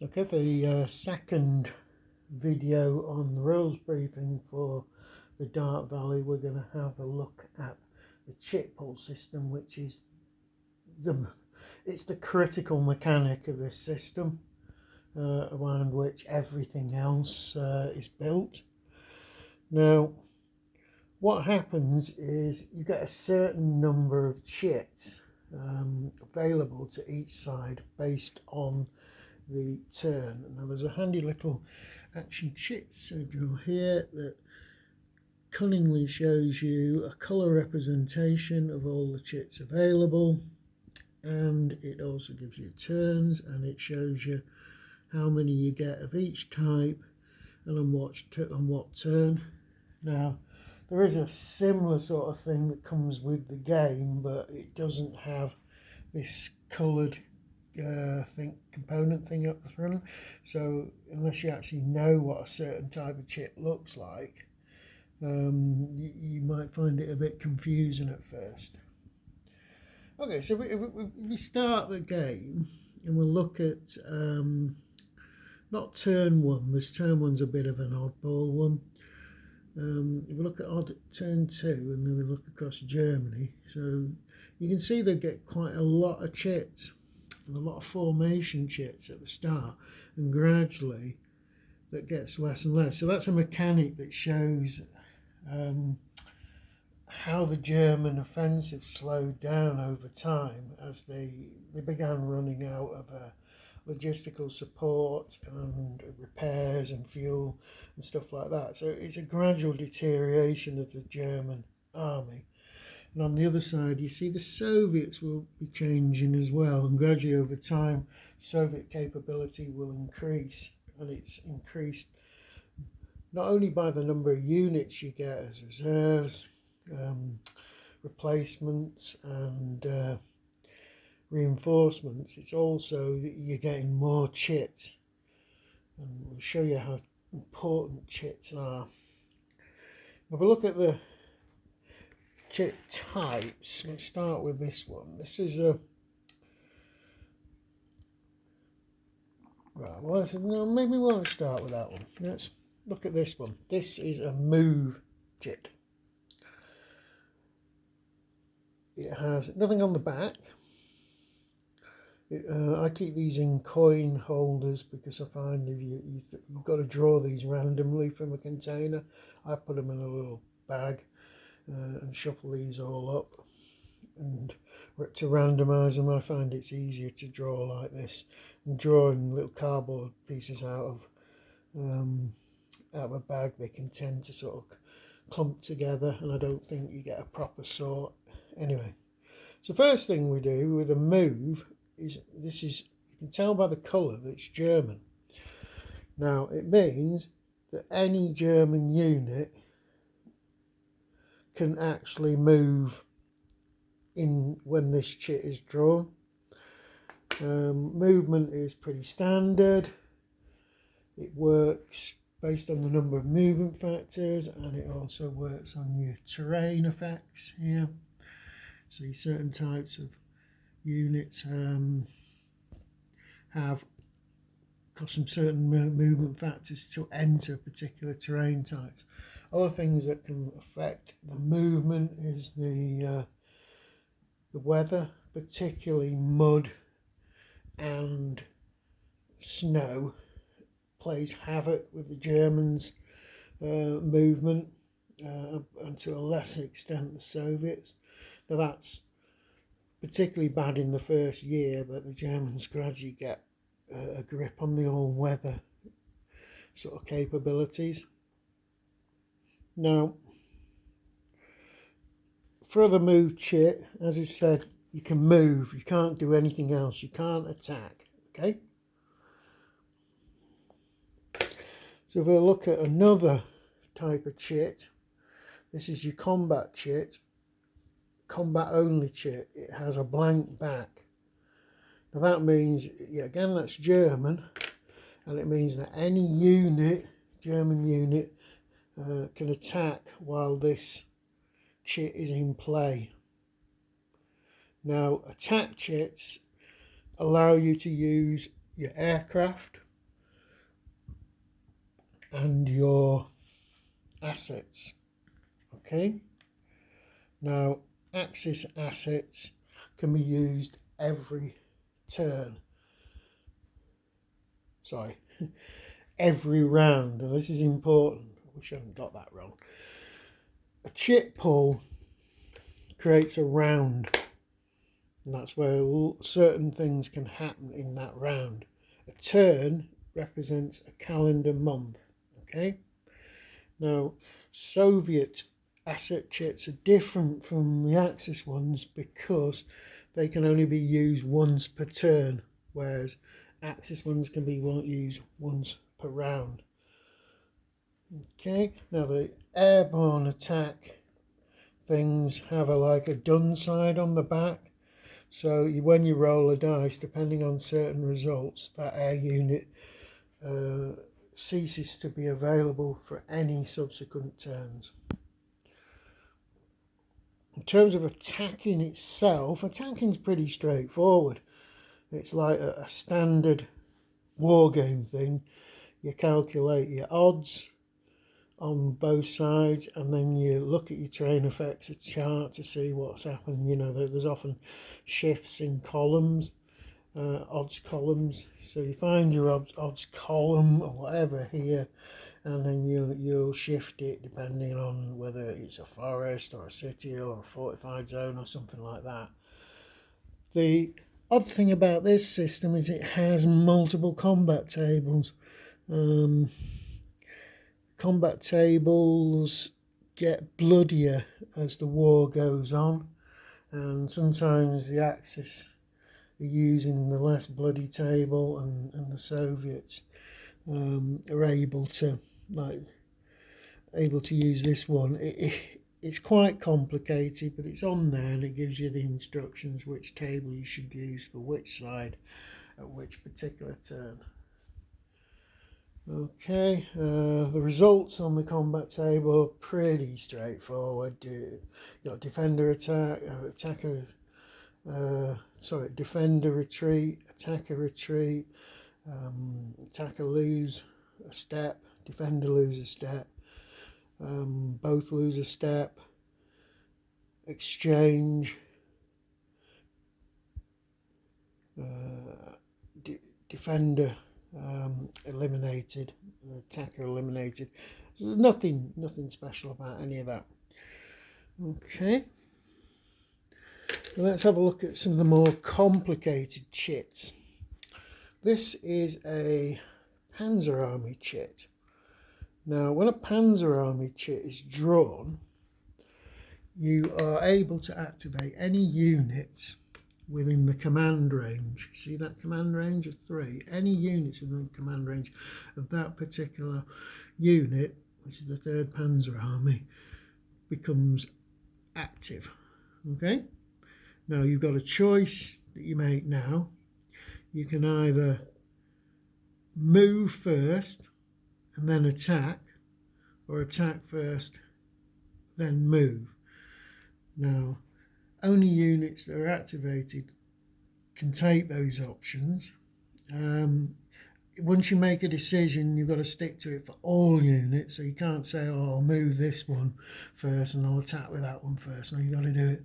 Okay, the second video on the rules briefing for the Dart Valley, we're going to have a look at the chit pull system, which is the critical mechanic of this system, around which everything else is built. Now, what happens is you get a certain number of chits available to each side based on the turn. Now there's a handy little action chit schedule here that cunningly shows you a colour representation of all the chits available, and it also gives you turns, and it shows you how many you get of each type and on what turn. Now there is a similar sort of thing that comes with the game, but it doesn't have this coloured component thing up the front. So unless you actually know what a certain type of chit looks like, you might find it a bit confusing at first. Okay, so we start the game and we'll look at not turn one. This turn one's a bit of an oddball one. If we look at turn two, and then we look across Germany, so you can see they get quite a lot of chits and a lot of formation chits at the start, and gradually that gets less and less. So that's a mechanic that shows how the German offensive slowed down over time as they began running out of logistical support and repairs and fuel and stuff like that. So it's a gradual deterioration of the German army. And on the other side, you see the Soviets will be changing as well, and gradually over time, Soviet capability will increase, and it's increased not only by the number of units you get as reserves, replacements, and reinforcements, it's also that you're getting more chits, and we'll show you how important chits are. If we look at the chit types, let's start with this one. This is a no, maybe we won't start with that one. Let's look at this one. This is a move chit. It has nothing on the back. I keep these in coin holders because I find if you've got to draw these randomly from a container. I put them in a little bag and shuffle these all up, and to randomise them, I find it's easier to draw like this, and drawing little cardboard pieces out of a bag, they can tend to sort of clump together, and I don't think you get a proper sort. Anyway, so first thing we do with a move is you can tell by the colour that it's German. Now it means that any German unit can actually move in when this chit is drawn. Movement is pretty standard. It works based on the number of movement factors, and it also works on your terrain effects here. So certain types of units have got some certain movement factors to enter particular terrain types. Other things that can affect the movement is the weather, particularly mud and snow, plays havoc with the Germans' movement, and to a lesser extent the Soviets. Now that's particularly bad in the first year, but the Germans gradually get a grip on the all-weather sort of capabilities. Now, for the move chit, as I said, you can move, you can't do anything else, you can't attack, okay? So if we look at another type of chit, this is your combat chit, combat only chit. It has a blank back. Now that means, again, that's German, and it means that any unit, German unit, can attack while this chit is in play. Now, attack chits allow you to use your aircraft and your assets. Okay, now axis assets can be used every turn, sorry, every round, and this is important. I wish I hadn't got that wrong. A chit pull creates a round, and that's where certain things can happen in that round. A turn represents a calendar month. Okay, now Soviet asset chits are different from the Axis ones because they can only be used once per turn, whereas Axis ones can be used once per round. Okay, now the airborne attack things have like a done side on the back, so when you roll a dice, depending on certain results, that air unit ceases to be available for any subsequent turns. In terms of attacking itself, attacking is pretty straightforward. It's like a standard war game thing. You calculate your odds on both sides, and then you look at your train effects chart to see what's happened. You know, there's often shifts in columns, odds columns. So you find your odds column or whatever here, and then you'll shift it depending on whether it's a forest or a city or a fortified zone or something like that. The odd thing about this system is it has multiple combat tables. Combat tables get bloodier as the war goes on, and sometimes the Axis are using the less bloody table, and the Soviets are able to use this one. It's quite complicated, but it's on there and it gives you the instructions which table you should use for which side at which particular turn. Okay, the results on the combat table are pretty straightforward. You got defender attack, defender retreat, attacker retreat, attacker lose a step, defender lose a step, both lose a step, exchange, defender eliminated, attacker eliminated. There's nothing special about any of that. Okay, let's have a look at some of the more complicated chits. This is a Panzer Army chit. Now, when a Panzer Army chit is drawn, you are able to activate any units within the command range. See that command range of 3? Any units within the command range of that particular unit, which is the 3rd Panzer Army, becomes active. Okay? Now you've got a choice that you make now. You can either move first and then attack, or attack first, then move. Now, only units that are activated can take those options. Once you make a decision, you've got to stick to it for all units, so you can't say, oh, I'll move this one first and I'll attack with that one first. No, you've got to do it.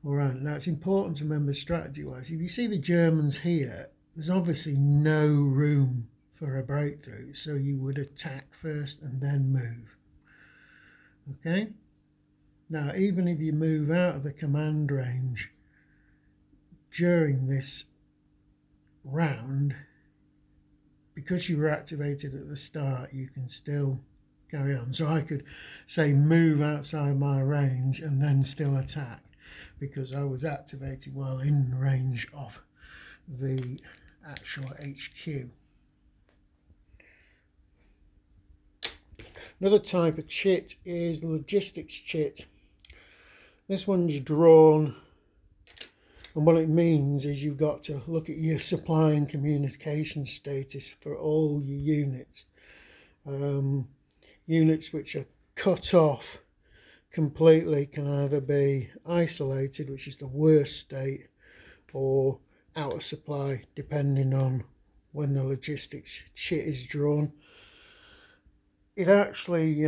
All right, now it's important to remember strategy-wise, if you see the Germans here, there's obviously no room for a breakthrough, so you would attack first and then move. Okay? Now, even if you move out of the command range during this round, because you were activated at the start, you can still carry on. So I could say move outside my range and then still attack, because I was activated while in range of the actual HQ. Another type of chit is the logistics chit. This one's drawn, and what it means is you've got to look at your supply and communication status for all your units. Units which are cut off completely can either be isolated, which is the worst state, or out of supply, depending on when the logistics chit is drawn. it actually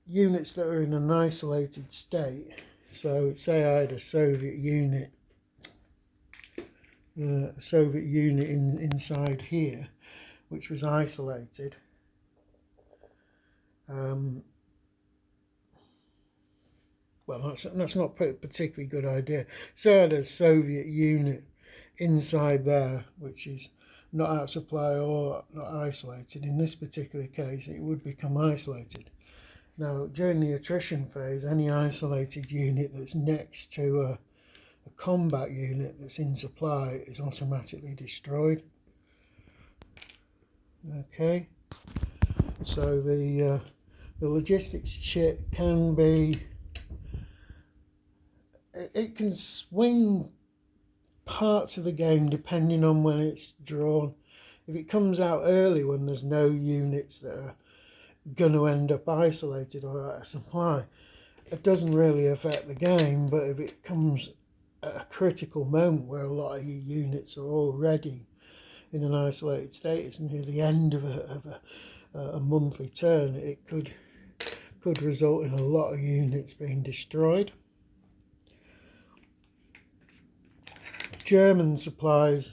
units that are in an isolated state. So say I had a Soviet unit inside here, which was isolated. Well, that's not a particularly good idea. Say I had a Soviet unit inside there, which is not out of supply or not isolated. In this particular case, it would become isolated. Now, during the attrition phase, any isolated unit that's next to a combat unit that's in supply is automatically destroyed. Okay, so the logistics chit can be, it can swing parts of the game depending on when it's drawn. If it comes out early when there's no units that are going to end up isolated or out of supply, it doesn't really affect the game. But if it comes at a critical moment where a lot of your units are already in an isolated status near the end of a monthly turn, it could result in a lot of units being destroyed. German supplies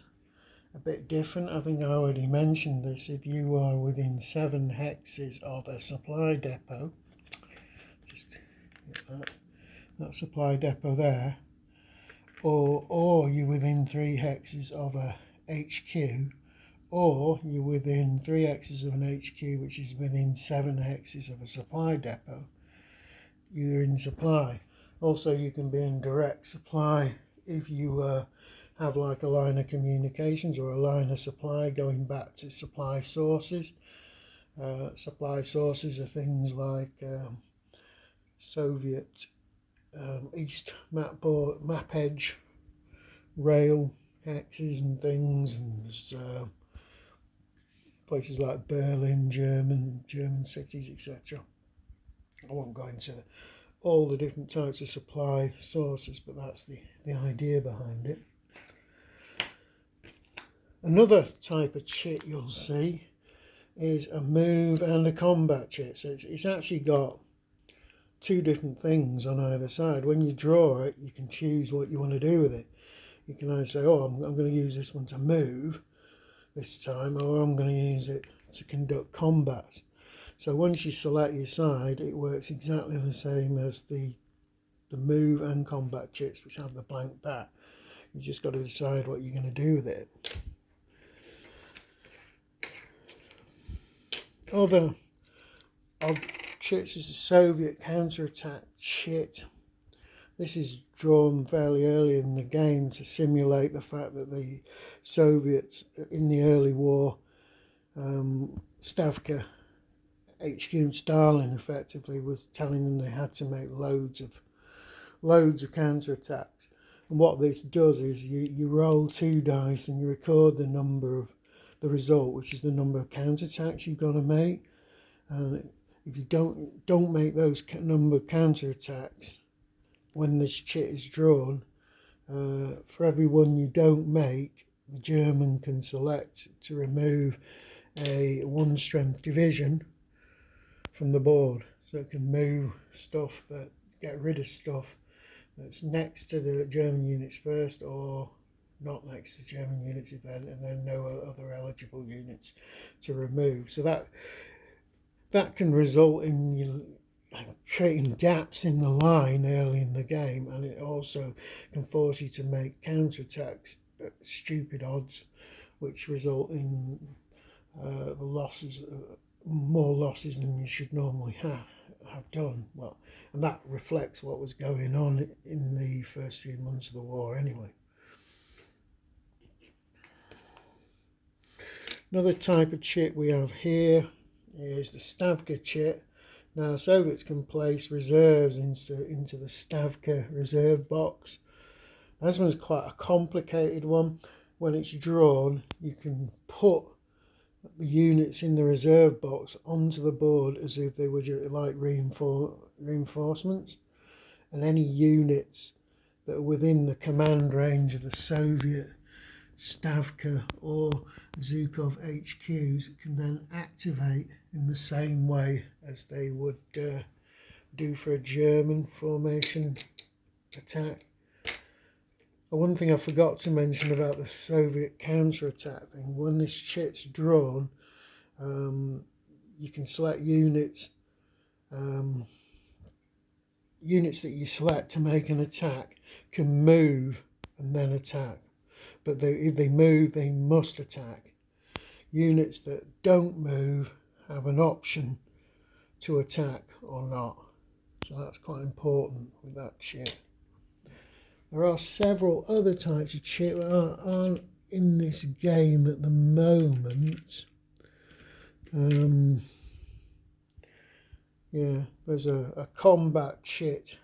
a bit different. I think I already mentioned this. If you are within 7 hexes of a supply depot, just get that supply depot there, or you're within 3 hexes of a HQ, or you're within 3 hexes of an HQ which is within 7 hexes of a supply depot, you're in supply. Also, you can be in direct supply if you have like a line of communications or a line of supply going back to supply sources. Supply sources are things like Soviet East map edge rail hexes and things, and there's places like Berlin, German cities, etc. I won't go into all the different types of supply sources, but that's the idea behind it. Another type of chit you'll see is a move and a combat chit. So it's actually got 2 different things on either side. When you draw it, you can choose what you want to do with it. You can either say, oh, I'm going to use this one to move this time, or I'm going to use it to conduct combats. So once you select your side, it works exactly the same as the move and combat chits, which have the blank back. You just got to decide what you're going to do with it. Other of chits is the Soviet counterattack chit. This is drawn fairly early in the game to simulate the fact that the Soviets in the early war, Stavka HQ and Stalin effectively was telling them they had to make loads of counterattacks. And what this does is you roll 2 dice and you record the number of the result, which is the number of counterattacks you've got to make. And if you don't make those number of counterattacks when this chit is drawn, for every one you don't make, the German can select to remove a 1 strength division from the board. So it can move stuff, get rid of stuff that's next to the German units first, or not next to German units, and then no other eligible units to remove. So that can result in you creating gaps in the line early in the game, and it also can force you to make counterattacks at stupid odds, which result in the losses, more losses than you should normally have done. Well, and that reflects what was going on in the first few months of the war anyway. Another type of chit we have here is the Stavka chit. Now, Soviets can place reserves into the Stavka reserve box. This one's quite a complicated one. When it's drawn, you can put the units in the reserve box onto the board as if they were just like reinforcements, and any units that are within the command range of the Soviet Stavka or Zhukov HQs can then activate in the same way as they would do for a German formation attack. One thing I forgot to mention about the Soviet counter-attack thing, when this chit's drawn, you can select units that you select to make an attack can move and then attack, but if they move they must attack. Units that don't move have an option to attack or not, so that's quite important with that chit. There are several other types of chit that aren't in this game at the moment. Yeah, there's a combat chit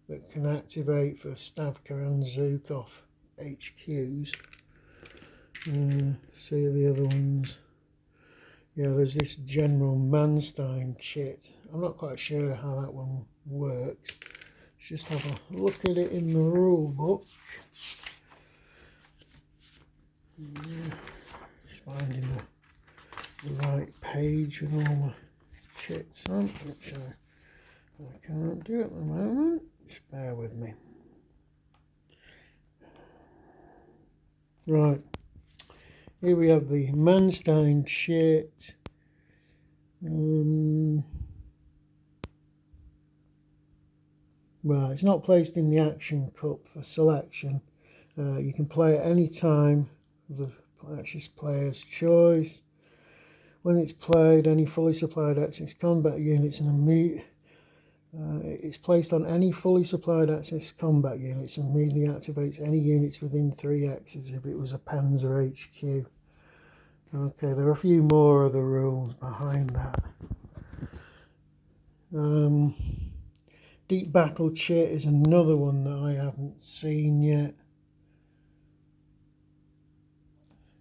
that can activate for Stavka and Zhukov HQs. See the other ones. Yeah, there's this General Manstein chit. I'm not quite sure how that one works. Let's just have a look at it in the rule book. Yeah, just finding the right page with all the chits on, which I can't do at the moment. Just bear with me. Right, here we have the Manstein chit. Right, it's not placed in the action cup for selection. You can play at any time, the player's choice. When it's played, any fully supplied Axis combat units and it's placed on any fully supplied Axis combat units and immediately activates any units within 3 axes if it was a Panzer HQ. Okay, there are a few more of the rules behind that. Deep Battle Chit is another one that I haven't seen yet.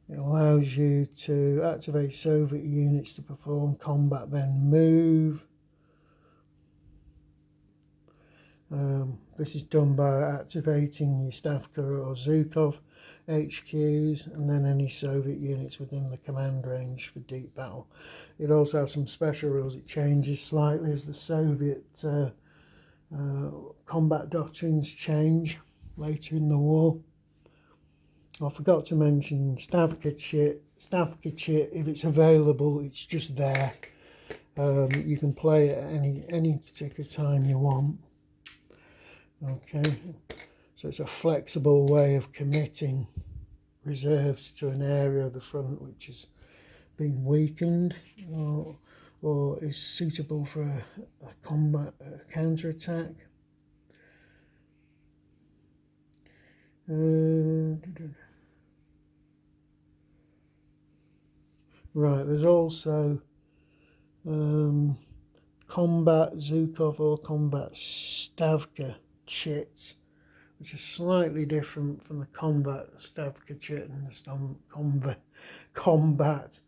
It allows you to activate Soviet units to perform combat, then move. This is done by activating your Stavka or Zhukov HQs and then any Soviet units within the command range for deep battle. It also has some special rules. It changes slightly as the Soviet combat doctrines change later in the war. I forgot to mention Stavka chit. Stavka chit, if it's available, it's just there. You can play it at any particular time you want. Okay, so it's a flexible way of committing reserves to an area of the front which has been weakened or is suitable for a combat counter-attack. Right, there's also combat Zhukov or combat Stavka chits, which is slightly different from the combat Stavka chit and the combat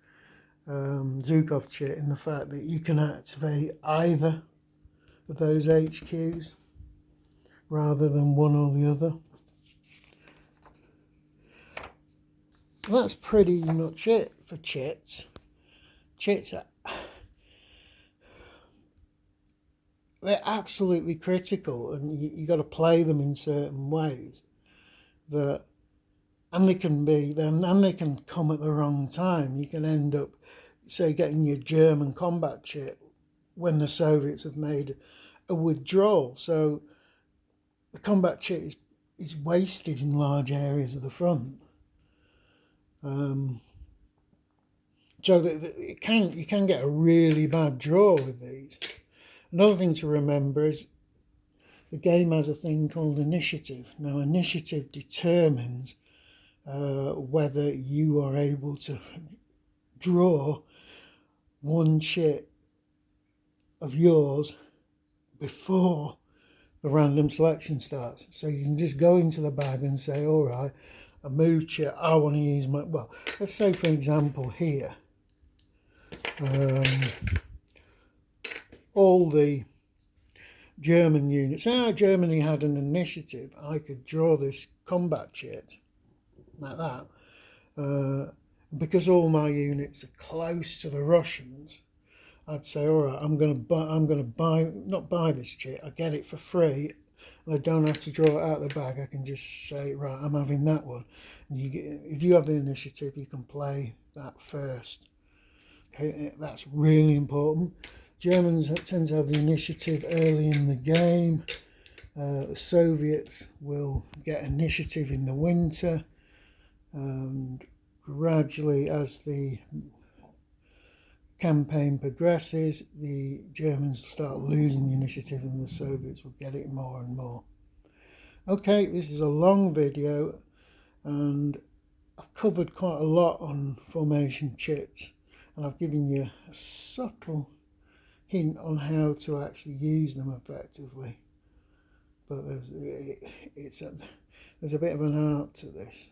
Zhukov chit in the fact that you can activate either of those HQs rather than one or the other. And that's pretty much it for chits. Chits are they're absolutely critical, and you got to play them in certain ways. And they can come at the wrong time. You can end up, say, getting your German combat chit when the Soviets have made a withdrawal. So the combat chit is wasted in large areas of the front. So you can get a really bad draw with these. Another thing to remember is the game has a thing called initiative. Now, initiative determines whether you are able to draw one chit of yours before the random selection starts. So you can just go into the bag and say, all right, a move chit, I want to use my, well, let's say for example here, all the German units. Now Germany had an initiative. I could draw this combat chit like that, Because all my units are close to the Russians, I'd say, all right, I'm going to buy, not buy this chit. I get it for free. I don't have to draw it out of the bag. I can just say, right, I'm having that one. And if you have the initiative, you can play that first. Okay, that's really important. Germans tend to have the initiative early in the game. The Soviets will get initiative in the winter, and gradually, as the campaign progresses, the Germans start losing the initiative and the Soviets will get it more and more. Okay, this is a long video and I've covered quite a lot on formation chits, and I've given you a subtle hint on how to actually use them effectively. But there's a bit of an art to this.